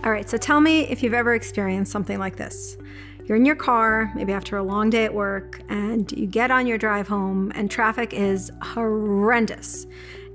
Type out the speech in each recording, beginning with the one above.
All right, so tell me if you've ever experienced something like this. You're in your car, maybe after a long day at work, and you get on your drive home and traffic is horrendous.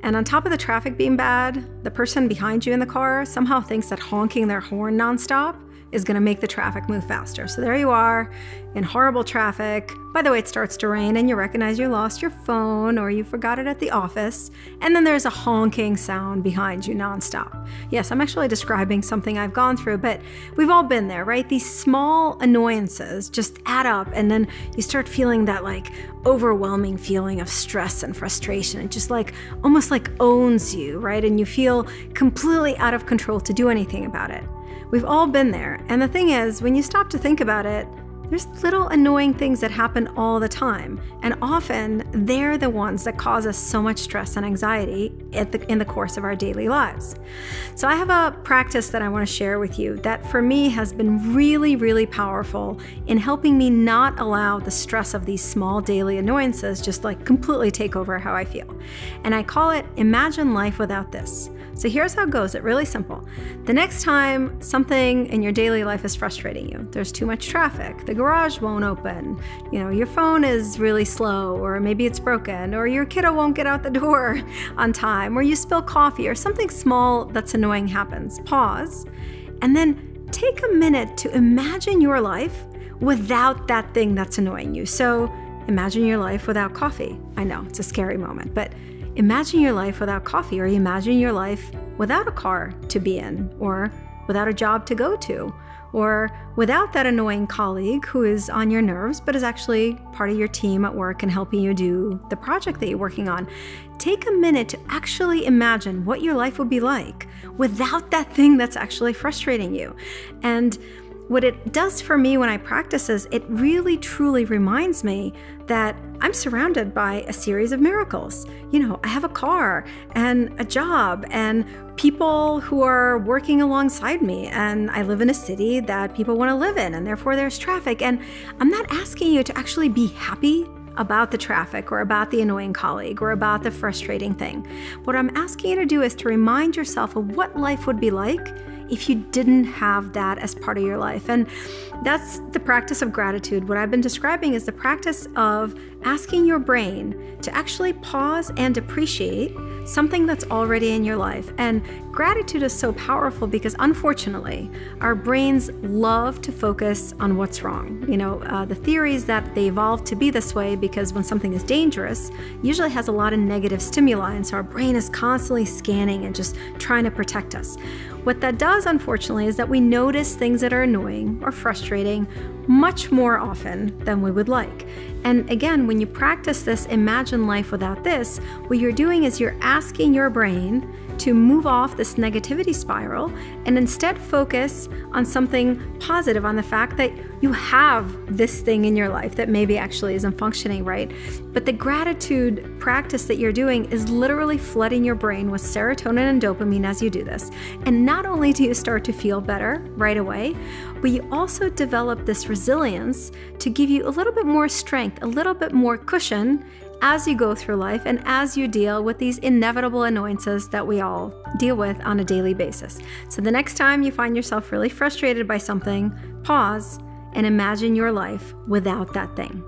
And on top of the traffic being bad, the person behind you in the car somehow thinks that honking their horn nonstop is going to make the traffic move faster. So there you are in horrible traffic. By the way, it starts to rain and you recognize you lost your phone or you forgot it at the office. And then there's a honking sound behind you nonstop. Yes, I'm actually describing something I've gone through, but we've all been there, right? These small annoyances just add up and then you start feeling that like overwhelming feeling of stress and frustration. It just like almost like owns you, right? And you feel completely out of control to do anything about it. We've all been there. And the thing is, when you stop to think about it, there's little annoying things that happen all the time. And often they're the ones that cause us so much stress and anxiety in the course of our daily lives. So I have a practice that I want to share with you that for me has been really, really powerful in helping me not allow the stress of these small daily annoyances just like completely take over how I feel. And I call it Imagine Life Without This. So here's how it goes. It's really simple. The next time something in your daily life is frustrating you, there's too much traffic, the garage won't open, your phone is really slow, or maybe it's broken, or your kiddo won't get out the door on time, or you spill coffee, or something small that's annoying happens. Pause, and then take a minute to imagine your life without that thing that's annoying you. So imagine your life without coffee. I know, it's a scary moment, but imagine your life without coffee, or imagine your life without a car to be in, or without a job to go to, or without that annoying colleague who is on your nerves but is actually part of your team at work and helping you do the project that you're working on. Take a minute to actually imagine what your life would be like without that thing that's actually frustrating you. And what it does for me when I practice is it really truly reminds me that I'm surrounded by a series of miracles. I have a car and a job and people who are working alongside me, and I live in a city that people want to live in, and therefore there's traffic. And I'm not asking you to actually be happy about the traffic or about the annoying colleague or about the frustrating thing. What I'm asking you to do is to remind yourself of what life would be like if you didn't have that as part of your life. And that's the practice of gratitude. What I've been describing is the practice of asking your brain to actually pause and appreciate something that's already in your life. And gratitude is so powerful because unfortunately, our brains love to focus on what's wrong. The theory is that they evolved to be this way because when something is dangerous, usually has a lot of negative stimuli, and so our brain is constantly scanning and just trying to protect us. What that does, unfortunately, is that we notice things that are annoying or frustrating much more often than we would like. And again, when you practice this Imagine Life Without This, what you're doing is you're asking your brain to move off this negativity spiral and instead focus on something positive, on the fact that you have this thing in your life that maybe actually isn't functioning right. But the gratitude practice that you're doing is literally flooding your brain with serotonin and dopamine as you do this. And not only do you start to feel better right away, but you also develop this resilience to give you a little bit more strength, a little bit more cushion as you go through life and as you deal with these inevitable annoyances that we all deal with on a daily basis. So the next time you find yourself really frustrated by something, pause and imagine your life without that thing.